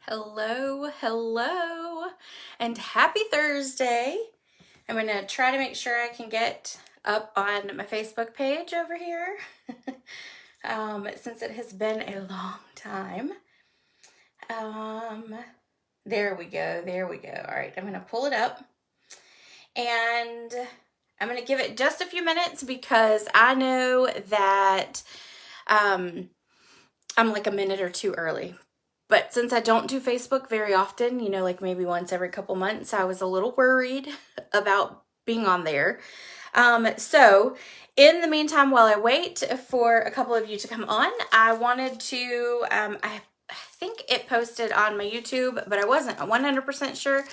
Hello, hello, and happy Thursday. I'm going to try to make sure I can get up on my Facebook page over here since it has been a long time. There we go. All right, I'm going to pull it up and I'm going to give it just a few minutes because I know that I'm like a minute or two early. But since I don't do Facebook very often, like maybe once every couple months, I was a little worried about being on there. So in the meantime, while I wait for a couple of you to come on, I wanted to, I think it posted on my YouTube, but I wasn't 100% sure.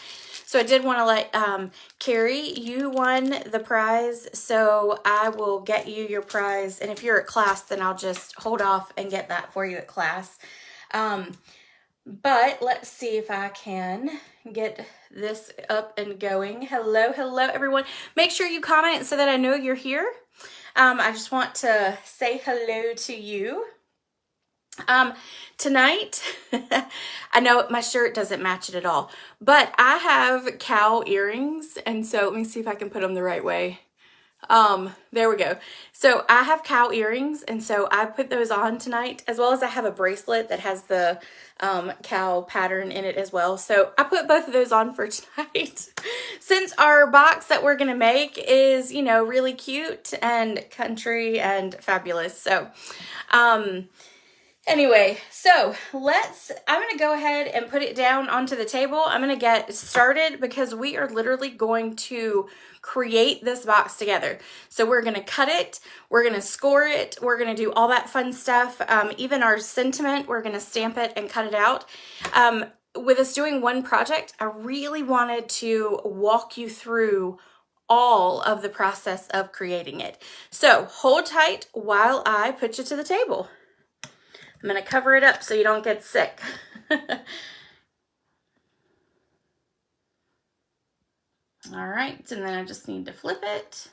So I did want to let Carrie, you won the prize, so I will get you your prize. And if you're at class, then I'll just hold off and get that for you at class. But let's see if I can get this up and going. Hello, everyone. Make sure you comment so that I know you're here. I just want to say hello to you. Tonight, I know my shirt doesn't match it at all, but I have cow earrings, and so let me see if I can put them the right way. There we go. So I have cow earrings, and so I put those on tonight, as well as I have a bracelet that has the cow pattern in it as well. So I put both of those on for tonight. Since our box that we're gonna make is, really cute and country and fabulous. So anyway, so I'm going to go ahead and put it down onto the table. I'm going to get started because we are literally going to create this box together. So we're going to cut it, we're going to score it, we're going to do all that fun stuff. Even our sentiment, we're going to stamp it and cut it out. With us doing one project, I really wanted to walk you through all of the process of creating it. So hold tight while I put you to the table. I'm going to cover it up so you don't get sick. All right, and then I just need to flip it.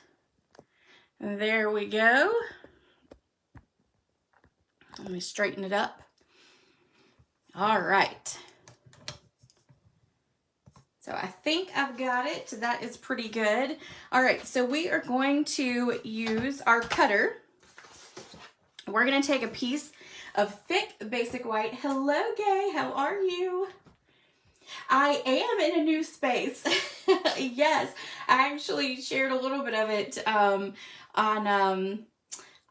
And there we go. Let me straighten it up. All right. So I think I've got it. That is pretty good. All right, so we are going to use our cutter. We're going to take a piece of thick basic white. Hello, Gay. How are you? I am in a new space. Yes, I actually shared a little bit of it on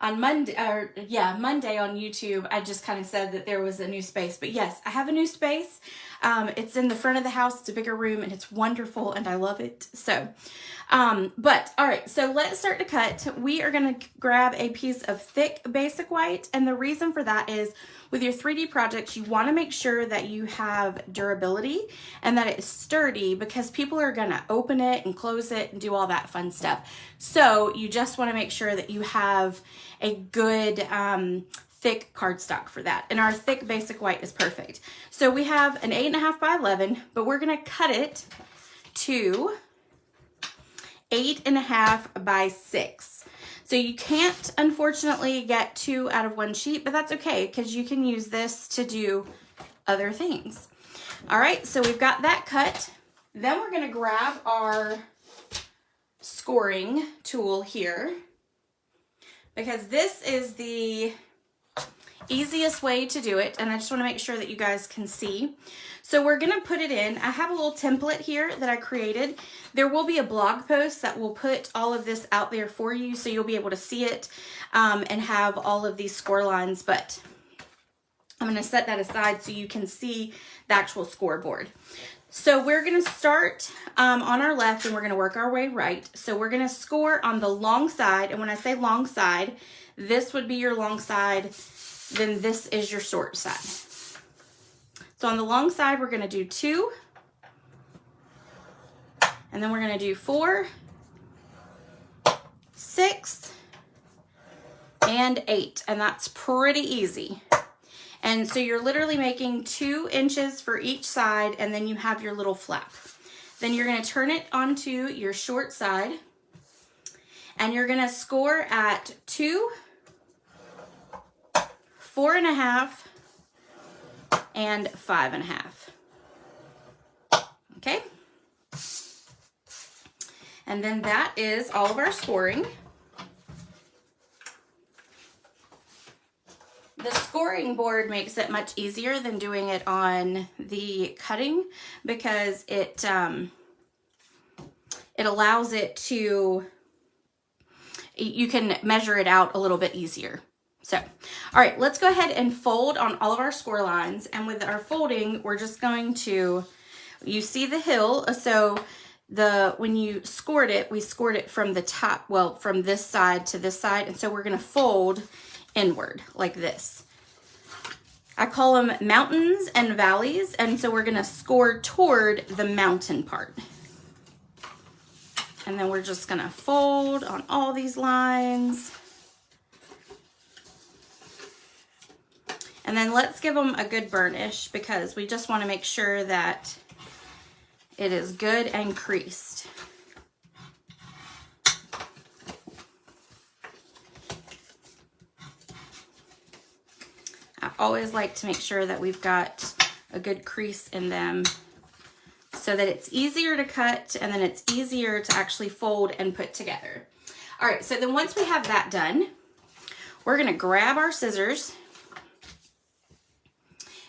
Monday, Monday on YouTube. I just kind of said that there was a new space, but yes, I have a new space. It's in the front of the house. It's a bigger room and it's wonderful and I love it. So, but all right, so let's start to cut. We are going to grab a piece of thick basic white. And the reason for that is with your 3D projects, you want to make sure that you have durability and that it's sturdy because people are going to open it and close it and do all that fun stuff. So you just want to make sure that you have a good, thick cardstock for that. And our thick basic white is perfect. So we have an 8.5 by 11, but we're going to cut it to 8.5 by 6. So you can't, unfortunately, get 2 out of 1 sheet, but that's okay because you can use this to do other things. All right, so we've got that cut. Then we're going to grab our scoring tool here because this is the easiest way to do it, and I just want to make sure that you guys can see. So we're going to put it in. I have a little template here that I created. There will be a blog post that will put all of this out there for you so you'll be able to see it and have all of these score lines, but I'm going to set that aside so you can see the actual scoreboard. So we're going to start on our left and we're going to work our way right. So we're going to score on the long side, and when I say long side, this would be your long side, then this is your short side. So on the long side, we're going to do 2, and then we're going to do 4, 6, and 8, and that's pretty easy. And so you're literally making 2 inches for each side, and then you have your little flap. Then you're going to turn it onto your short side, and you're going to score at 2, 4.5, and 5.5. Okay. And then that is all of our scoring. The scoring board makes it much easier than doing it on the cutting because it allows it to, you can measure it out a little bit easier. So, all right, let's go ahead and fold on all of our score lines. And with our folding, we're just going to, you see the hill. So when you scored it, we scored it from the top, well, from this side to this side. And so we're going to fold inward like this. I call them mountains and valleys. And so we're going to score toward the mountain part. And then we're just going to fold on all these lines. And then let's give them a good burnish because we just want to make sure that it is good and creased. I always like to make sure that we've got a good crease in them so that it's easier to cut and then it's easier to actually fold and put together. All right, so then once we have that done, we're gonna grab our scissors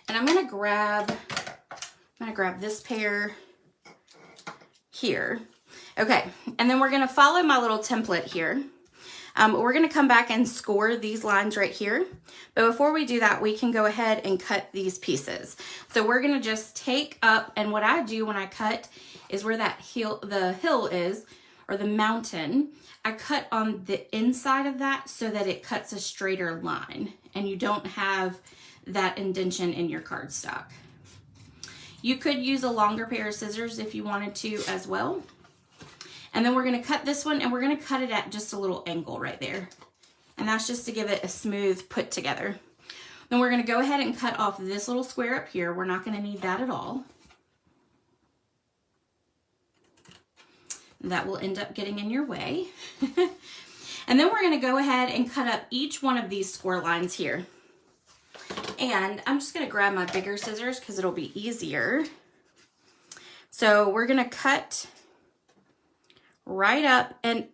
and I'm gonna grab this pair here. Okay, and then we're gonna follow my little template here. We're gonna come back and score these lines right here. But before we do that, we can go ahead and cut these pieces. So we're gonna just take up, and what I do when I cut is where that the hill is, or the mountain, I cut on the inside of that so that it cuts a straighter line and you don't have that indentation in your cardstock. You could use a longer pair of scissors if you wanted to as well. And then we're gonna cut this one and we're gonna cut it at just a little angle right there. And that's just to give it a smooth put together. Then we're gonna go ahead and cut off this little square up here. We're not gonna need that at all. That will end up getting in your way. And then we're gonna go ahead and cut up each one of these score lines here. And I'm just gonna grab my bigger scissors because it'll be easier. So we're gonna cut right up, and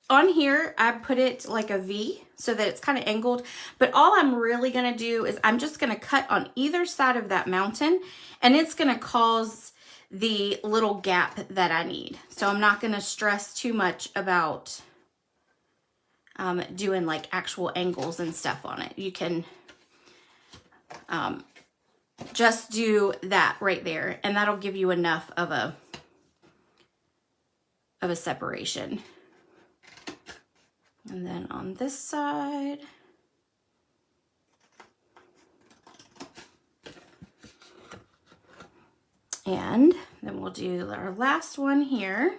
on here I put it like a V so that it's kind of angled, but all I'm really gonna do is I'm just gonna cut on either side of that mountain and it's gonna cause the little gap that I need. So I'm not gonna stress too much about doing like actual angles and stuff on it. You can just do that right there and that'll give you enough of a separation. And then on this side, and then we'll do our last one here.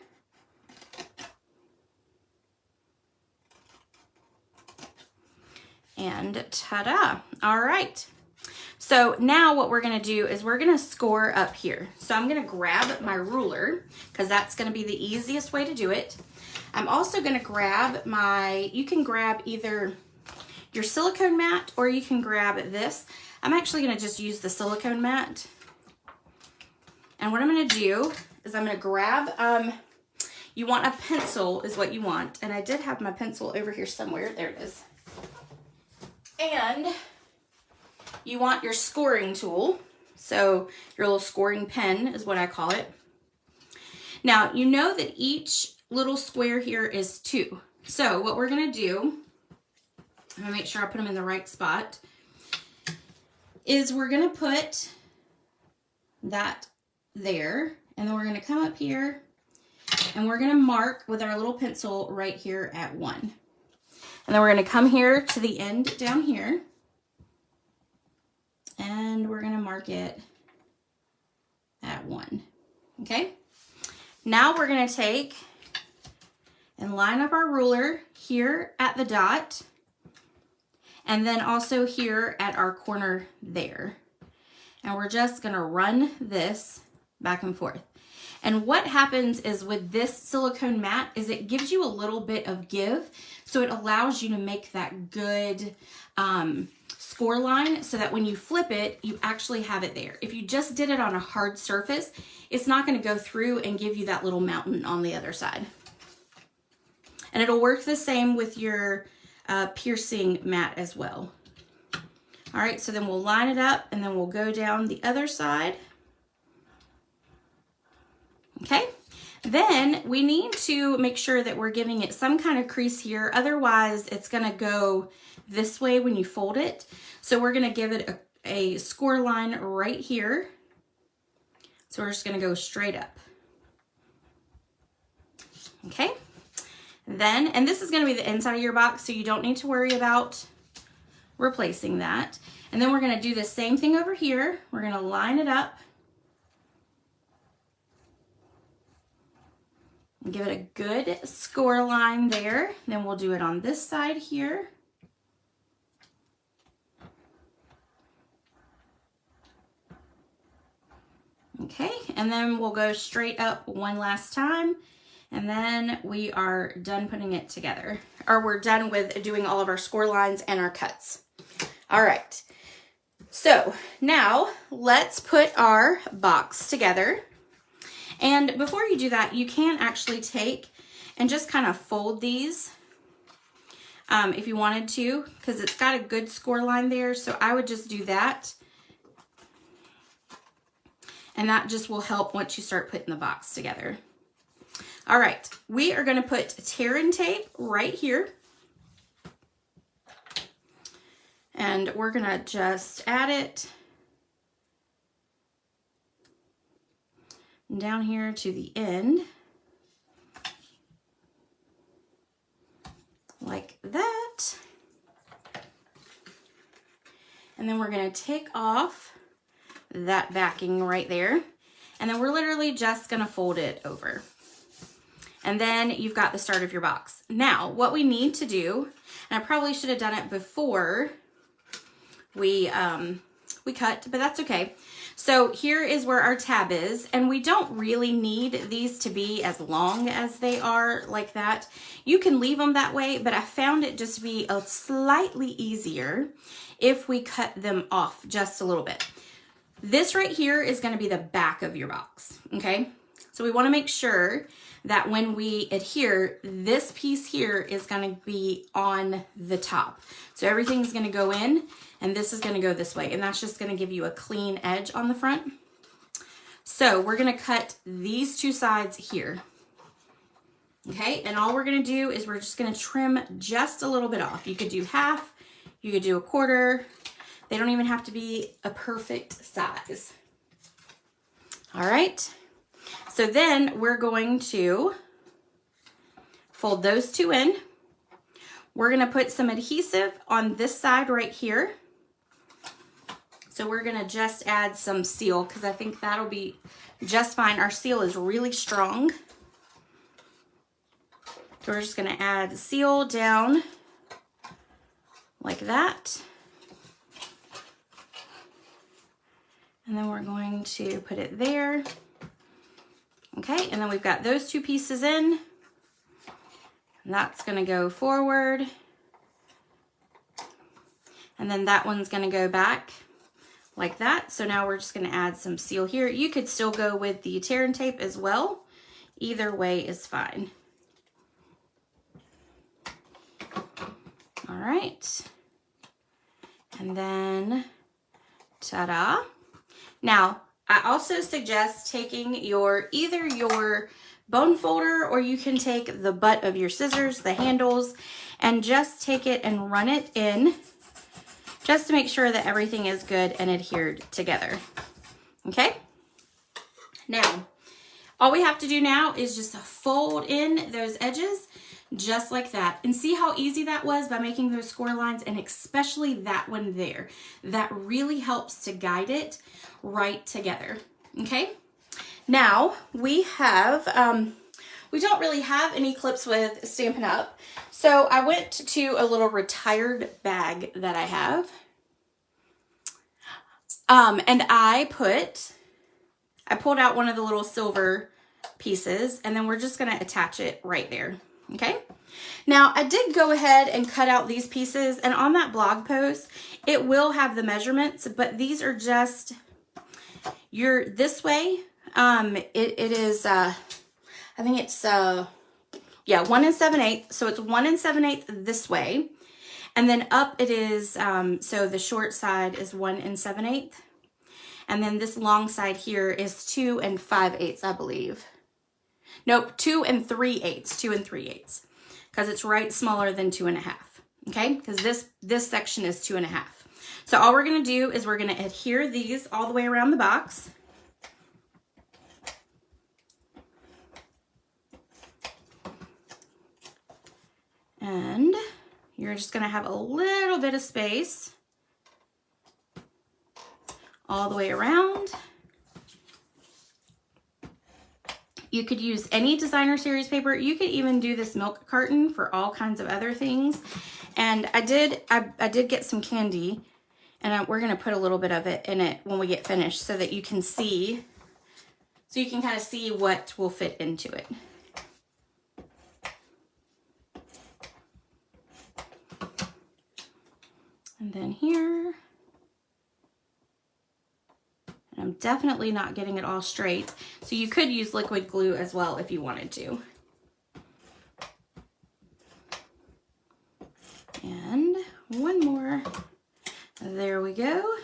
And ta-da! All right. So now what we're gonna do is we're gonna score up here. So I'm gonna grab my ruler because that's gonna be the easiest way to do it. I'm also gonna grab you can grab either your silicone mat or you can grab this. I'm actually gonna just use the silicone mat. And what I'm gonna do is I'm gonna grab, you want a pencil is what you want. And I did have my pencil over here somewhere. There it is. And you want your scoring tool. So your little scoring pen is what I call it. Now, you know that each little square here is 2. So what we're gonna do, I'm gonna make sure I put them in the right spot, is we're gonna put that there, and then we're gonna come up here and we're gonna mark with our little pencil right here at 1. And then we're gonna come here to the end down here and we're gonna mark it at 1, okay? Now we're gonna take and line up our ruler here at the dot and then also here at our corner there. And we're just gonna run this back and forth. And what happens is with this silicone mat is it gives you a little bit of give, so it allows you to make that good score line so that when you flip it, you actually have it there. If you just did it on a hard surface, it's not going to go through and give you that little mountain on the other side. And it'll work the same with your piercing mat as well. All right, so then we'll line it up and then we'll go down the other side. Okay, then we need to make sure that we're giving it some kind of crease here. Otherwise, it's gonna go this way when you fold it. So we're gonna give it a score line right here. So we're just gonna go straight up. Okay, then, and this is gonna be the inside of your box, so you don't need to worry about replacing that. And then we're gonna do the same thing over here. We're gonna line it up and give it a good score line there. Then we'll do it on this side here. Okay, and then we'll go straight up one last time, and then we are done putting it together, or we're done with doing all of our score lines and our cuts. All right, so now let's put our box together. And before you do that, you can actually take and just kind of fold these if you wanted to, because it's got a good score line there. So I would just do that. And that just will help once you start putting the box together. All right, we are going to put tear-in tape right here. And we're going to just add it down here to the end, like that. And then we're going to take off that backing right there. And then we're literally just going to fold it over. And then you've got the start of your box. Now, what we need to do, and I probably should have done it before we cut, but that's okay. So here is where our tab is, and we don't really need these to be as long as they are like that. You can leave them that way, but I found it just to be a slightly easier if we cut them off just a little bit. This right here is going to be the back of your box, okay? So we want to make sure that when we adhere, this piece here is going to be on the top. So everything's going to go in, and this is going to go this way, and that's just going to give you a clean edge on the front. So we're going to cut these two sides here, okay? And all we're going to do is we're just going to trim just a little bit off. You could do half, you could do a quarter. They don't even have to be a perfect size. All right. So then we're going to fold those two in. We're going to put some adhesive on this side right here. So we're going to just add some seal because I think that'll be just fine. Our seal is really strong. So we're just going to add seal down like that. And then we're going to put it there. Okay, and then we've got those two pieces in. And that's going to go forward. And then that one's going to go back like that. So now we're just going to add some seal here. You could still go with the tear-in tape as well. Either way is fine. All right. And then, ta-da. Now, I also suggest taking either your bone folder, or you can take the butt of your scissors, the handles, and just take it and run it in just to make sure that everything is good and adhered together. Okay? Now, all we have to do now is just fold in those edges just like that. And see how easy that was by making those score lines, and especially that one there. That really helps to guide it right together. Okay? Now, we have, we don't really have any clips with Stampin' Up! So I went to a little retired bag that I have. And I pulled out one of the little silver pieces, and then we're just going to attach it right there. okay? Now, I did go ahead and cut out these pieces, and on that blog post, it will have the measurements, but these are just this way. It is, I think it's, yeah, 1 7/8. So it's 1 7/8 this way. And then up it is, so the short side is 1 7/8. And then this long side here is 2 5/8, I believe. Nope, 2 3/8, 2 3/8. Because it's right smaller than 2 1/2. Okay, because this section is 2 1/2. So all we're gonna do is we're gonna adhere these all the way around the box. And you're just gonna have a little bit of space all the way around. You could use any designer series paper. You could even do this milk carton for all kinds of other things. And I did get some candy, and we're gonna put a little bit of it in it when we get finished so that you can see, so you can kind of see what will fit into it. And then here, and I'm definitely not getting it all straight. So you could use liquid glue as well if you wanted to. And one more. There we go.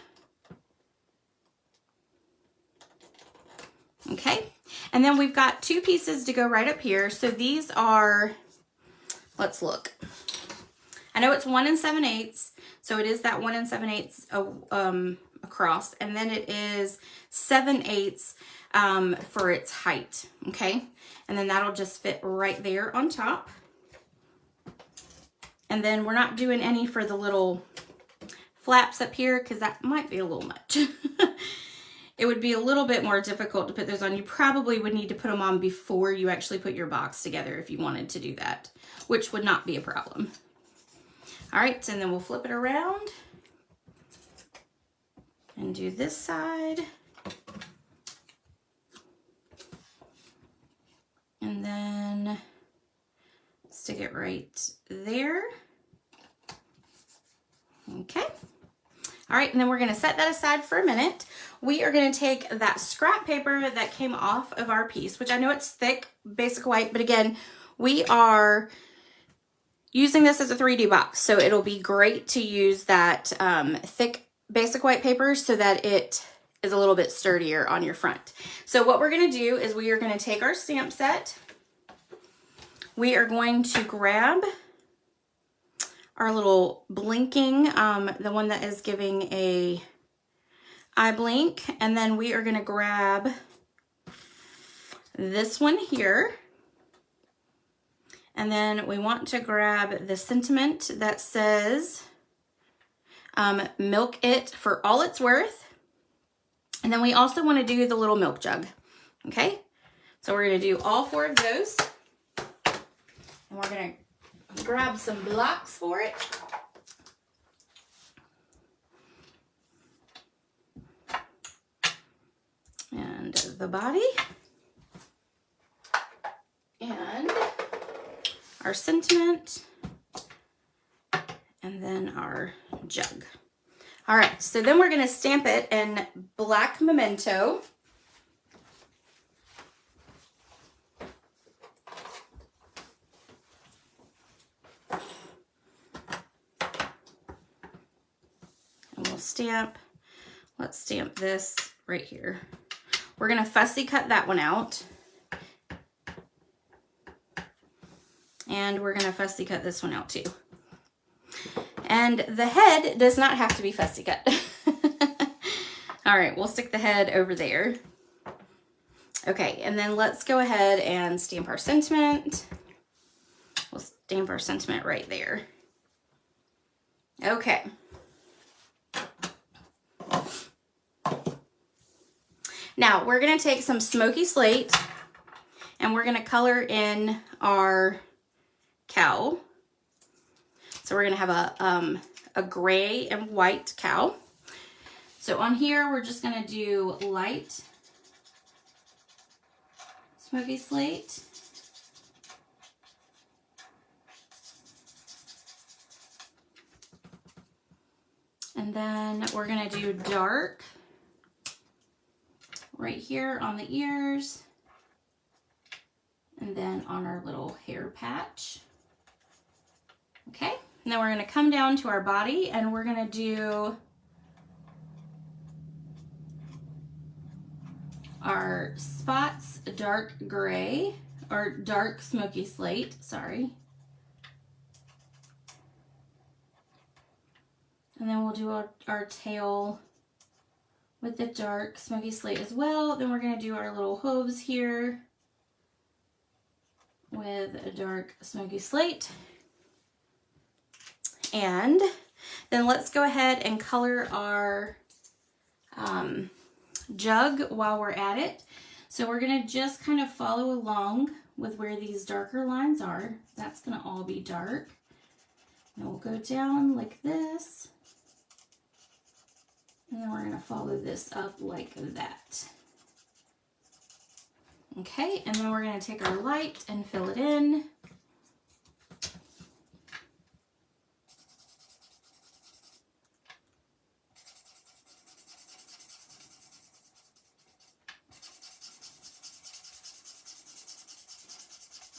Okay. And then we've got 2 pieces to go right up here. So these are, let's look. I know it's 1 7/8. So it is that 1 7/8 across, and then it is 7/8 for its height, okay? And then that'll just fit right there on top. And then we're not doing any for the little flaps up here because that might be a little much. It would be a little bit more difficult to put those on. You probably would need to put them on before you actually put your box together if you wanted to do that, which would not be a problem. All right, and then we'll flip it around and do this side. And then stick it right there. Okay. All right, and then we're gonna set that aside for a minute. We are gonna take that scrap paper that came off of our piece, which I know it's thick, basic white, but again, we are using this as a 3D box, so it'll be great to use that thick basic white paper so that it is a little bit sturdier on your front. So what we're gonna do is we are gonna take our stamp set. We are going to grab our little blinking, the one that is giving a eye blink, and then we are gonna grab this one here. And then we want to grab the sentiment that says, milk it for all it's worth. And then we also want to do the little milk jug, okay? So we're going to do all 4 of those. And we're going to grab some blocks for it. And the body. And our sentiment, and then our jug. All right, so then we're gonna stamp it in black memento. And we'll stamp, let's stamp this right here. We're gonna fussy cut that one out. And we're gonna fussy cut this one out too. And the head does not have to be fussy cut. All right, we'll stick the head over there. Okay, and then let's go ahead and stamp our sentiment. We'll stamp our sentiment right there. Okay. Now we're gonna take some smoky slate and we're gonna color in our cow. So we're gonna have a gray and white cow. So on here, we're just gonna do light smoky slate. And then we're gonna do dark right here on the ears, and then on our little hair patch. Okay, and then we're gonna come down to our body and we're gonna do our spots dark gray, or dark smoky slate, sorry. And then we'll do our tail with the dark smoky slate as well. Then we're gonna do our little hooves here with a dark smoky slate. And then let's go ahead and color our jug while we're at it. So we're gonna just kind of follow along with where these darker lines are. That's gonna all be dark. And we'll go down like this. And then we're gonna follow this up like that. Okay, and then we're gonna take our light and fill it in.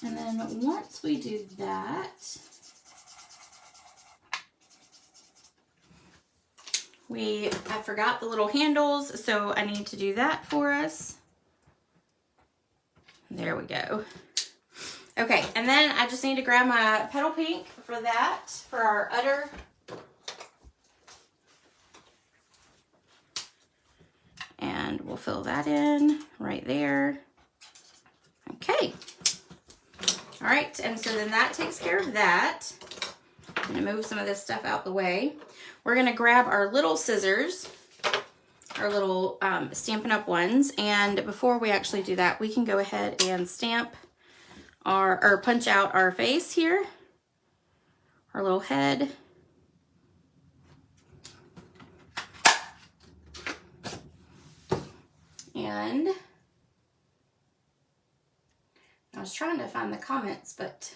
And then once we do that, I forgot the little handles, so I need to do that for us. There we go. Okay, and then I just need to grab my petal pink for that, for our udder. And we'll fill that in right there. Okay. All right, and so then that takes care of that. I'm gonna move some of this stuff out the way. We're gonna grab our little scissors, our little Stampin' Up! Ones, and before we actually do that, we can go ahead and stamp or punch out our face here, our little head. And I was trying to find the comments, but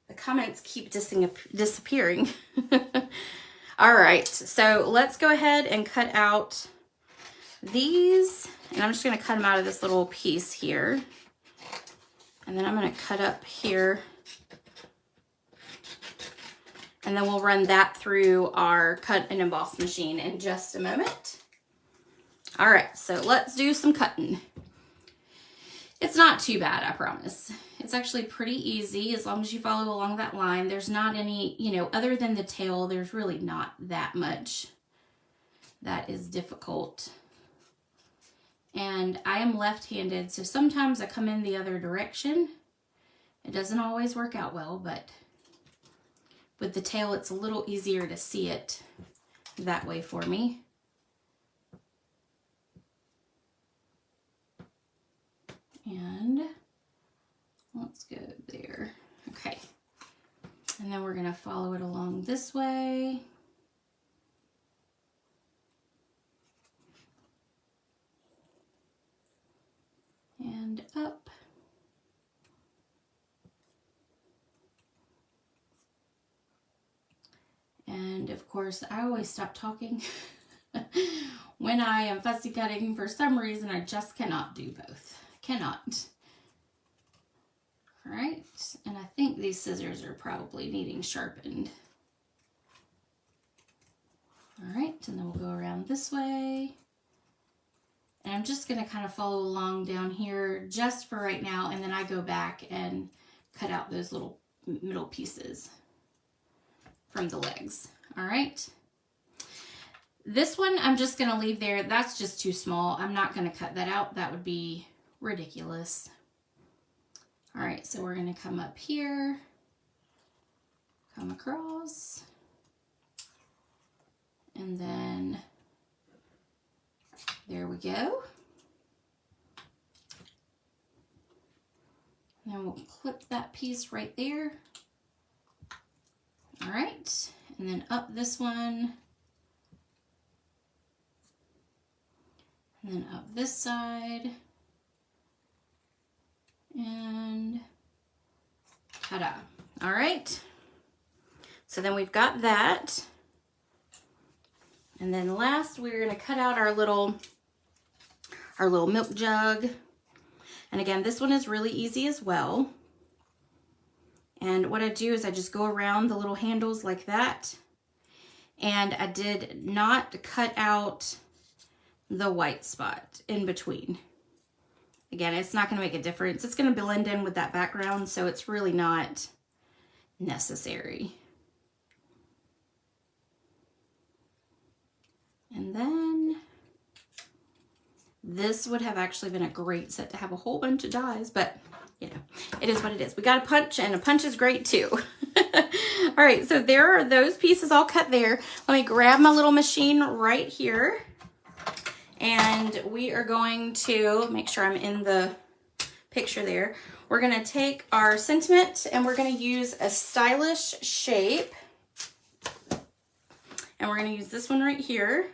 the comments keep disappearing. All right, so let's go ahead and cut out these, and I'm just gonna cut them out of this little piece here. And then I'm gonna cut up here, and then we'll run that through our cut and emboss machine in just a moment. All right, so let's do some cutting. It's not too bad, I promise. It's actually pretty easy as long as you follow along that line. There's not any, you know, other than the tail, there's really not that much that is difficult. And I am left-handed, so sometimes I come in the other direction. It doesn't always work out well, but with the tail, it's a little easier to see it that way for me. And let's go there. Okay. And then we're going to follow it along this way. And up. And of course, I always stop talking when I am fussy cutting. For some reason, I just cannot do both. Cannot. All right, and I think these scissors are probably needing sharpened. All right, and then we'll go around this way. And I'm just gonna kind of follow along down here just for right now, and then I go back and cut out those little middle pieces from the legs. All right. This one I'm just gonna leave there. That's just too small. I'm not gonna cut that out. That would be ridiculous. All right, so we're gonna come up here, come across, and then there we go. And then we'll clip that piece right there. All right, and then up this one, and then up this side. And ta-da. All right. So then we've got that. And then last, we're gonna cut out our little milk jug. And again, this one is really easy as well. And what I do is I just go around the little handles like that. And I did not cut out the white spot in between. Again, it's not going to make a difference. It's going to blend in with that background, so it's really not necessary. And then this would have actually been a great set to have a whole bunch of dies, but you know, it is what it is. We got a punch, and a punch is great too. All right, so there are those pieces all cut there. Let me grab my little machine right here. And we are going to make sure I'm in the picture there. We're going to take our sentiment and we're going to use a stylish shape. And we're going to use this one right here.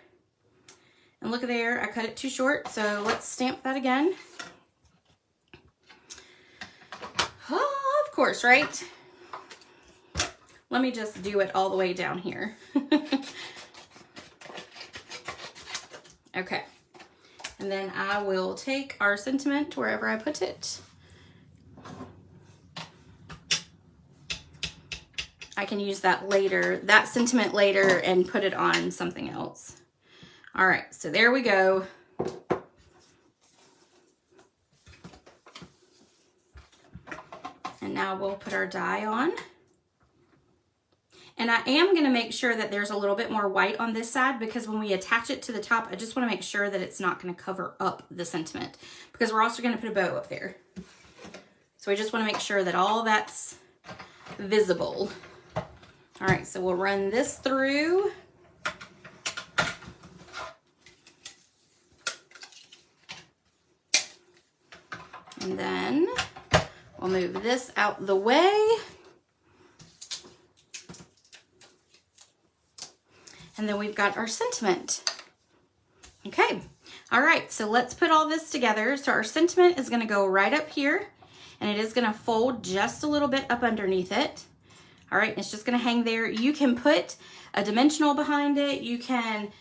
And look there, I cut it too short, so let's stamp that again. Oh, of course, right? Let me just do it all the way down here. Okay. And then I will take our sentiment wherever I put it. I can use that later, that sentiment later, and put it on something else. All right, so there we go. And now we'll put our die on. And I am going to make sure that there's a little bit more white on this side, because when we attach it to the top, I just want to make sure that it's not going to cover up the sentiment, because we're also going to put a bow up there. So we just want to make sure that all that's visible. All right, so we'll run this through. And then we'll move this out the way. And then we've got our sentiment. Okay, all right, so let's put all this together. So our sentiment is gonna go right up here, and it is gonna fold just a little bit up underneath it. All right, it's just gonna hang there. You can put a dimensional behind it. You can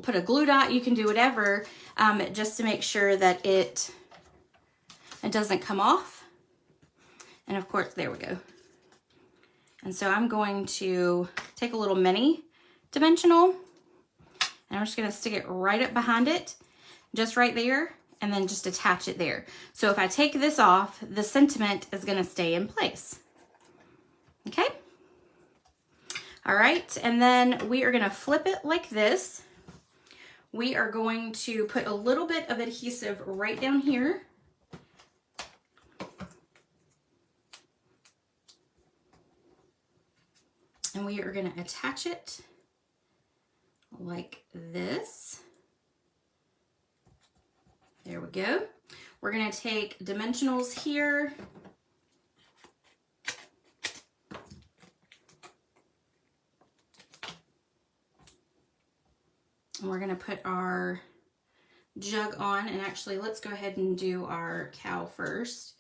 put a glue dot. You can do whatever, just to make sure that it doesn't come off. And of course, there we go. And so I'm going to take a little mini dimensional, and I'm just going to stick it right up behind it, just right there, and then just attach it there. So if I take this off, the sentiment is going to stay in place. Okay. All right, and then we are going to flip it like this. We are going to put a little bit of adhesive right down here. And we are going to attach it like this. There we go. We're going to take dimensionals here. And we're going to put our jug on. And actually, let's go ahead and do our cow first.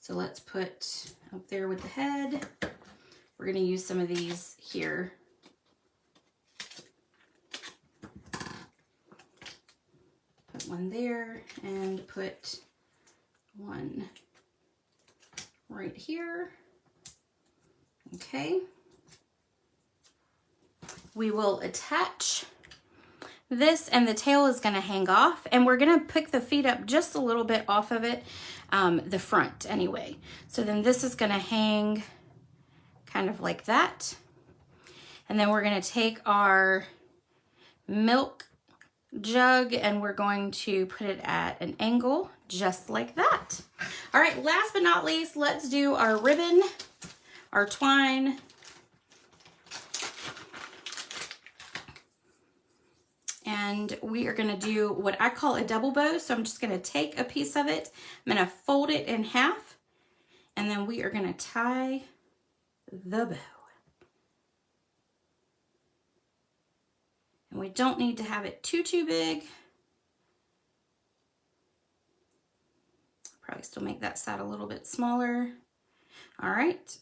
So let's put up there with the head. We're going to use some of these here. Put one there and put one right here. Okay. We will attach this, and the tail is going to hang off, and we're going to pick the feet up just a little bit off of it, the front anyway. So then this is going to hang kind of like that. And then we're going to take our milk jug and we're going to put it at an angle just like that. All right, last but not least, let's do our ribbon, our twine. And we are going to do what I call a double bow. So I'm just going to take a piece of it, I'm going to fold it in half, and then we are going to tie the bow. And we don't need to have it too big. Probably still make that side a little bit smaller. All right,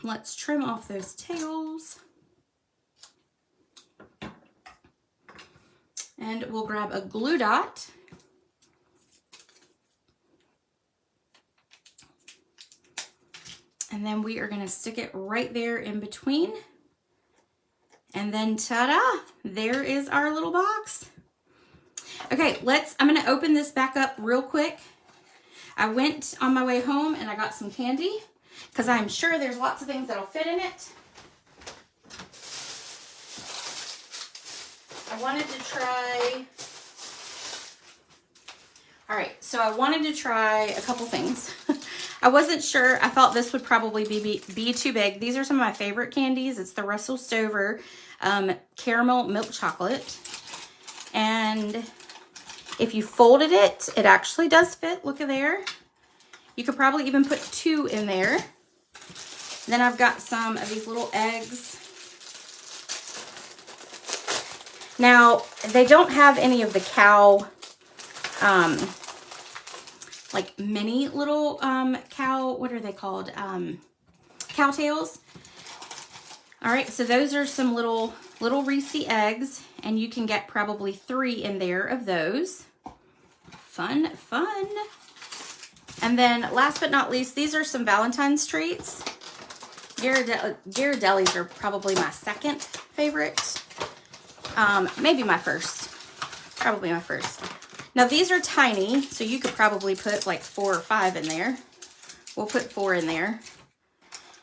let's trim off those tails. And we'll grab a glue dot. And then we are going to stick it right there in between. And then ta-da, there is our little box. Okay, I'm going to open this back up real quick. I went on my way home and I got some candy because I'm sure there's lots of things that'll fit in it. I wanted to try, all right, so I wanted to try a couple things. I wasn't sure. I thought this would probably be too big. These are some of my favorite candies. It's the Russell Stover caramel milk chocolate. And if you folded it, it actually does fit. Look at there. You could probably even put 2 in there. Then I've got some of these little eggs. Now, they don't have any of the cow, like mini little cow, what are they called? Cow tails. All right, so those are some little Reese eggs, and you can get probably 3 in there of those. Fun, fun. And then last but not least, these are some Valentine's treats. Ghirardellis are probably my second favorite. Maybe my first. Probably my first. Now these are tiny, so you could probably put like 4 or 5 in there. We'll put 4 in there.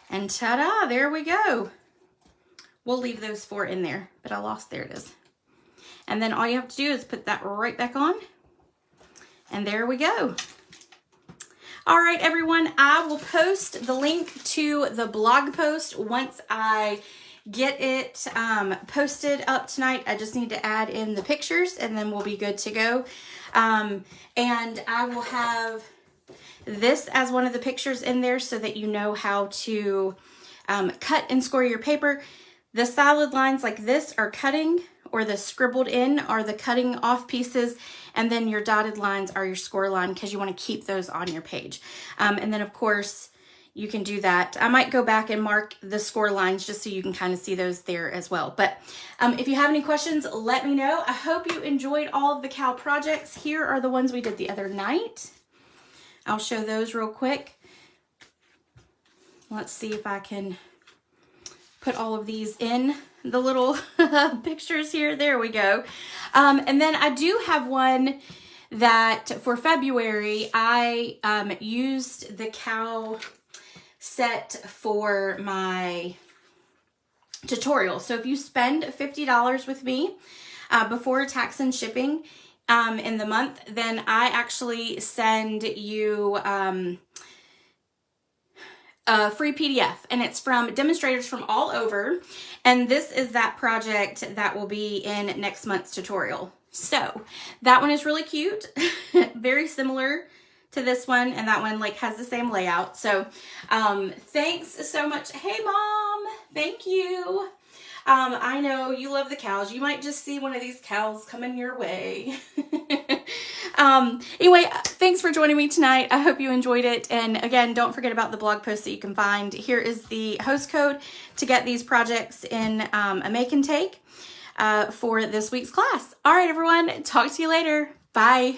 And ta-da, there we go. We'll leave those 4 in there, but I lost, there it is. And then all you have to do is put that right back on. And there we go. All right, everyone, I will post the link to the blog post once I get it posted up tonight. I just need to add in the pictures and then we'll be good to go. And I will have this as one of the pictures in there so that you know how to cut and score your paper. The solid lines like this are cutting, or the scribbled in are the cutting off pieces, and then your dotted lines are your score line because you want to keep those on your page. And then of course you can do that. I might go back and mark the score lines just so you can kind of see those there as well. But if you have any questions, let me know. I hope you enjoyed all of the cow projects. Here are the ones we did the other night. I'll show those real quick. Let's see if I can put all of these in the little pictures here. There we go. And then I do have one that for February, I used the cow set for my tutorial. So if you spend $50 with me before tax and shipping in the month, then I actually send you a free PDF, and it's from demonstrators from all over. And this is that project that will be in next month's tutorial. So that one is really cute, very similar to this one, and that one like has the same layout. So thanks so much. Hey Mom, thank you. I know you love the cows. You might just see one of these cows coming your way. Anyway, thanks for joining me tonight. I hope you enjoyed it. And again, don't forget about the blog post that you can find. Here is the host code to get these projects in a make and take for this week's class. All right, everyone, talk to you later. Bye.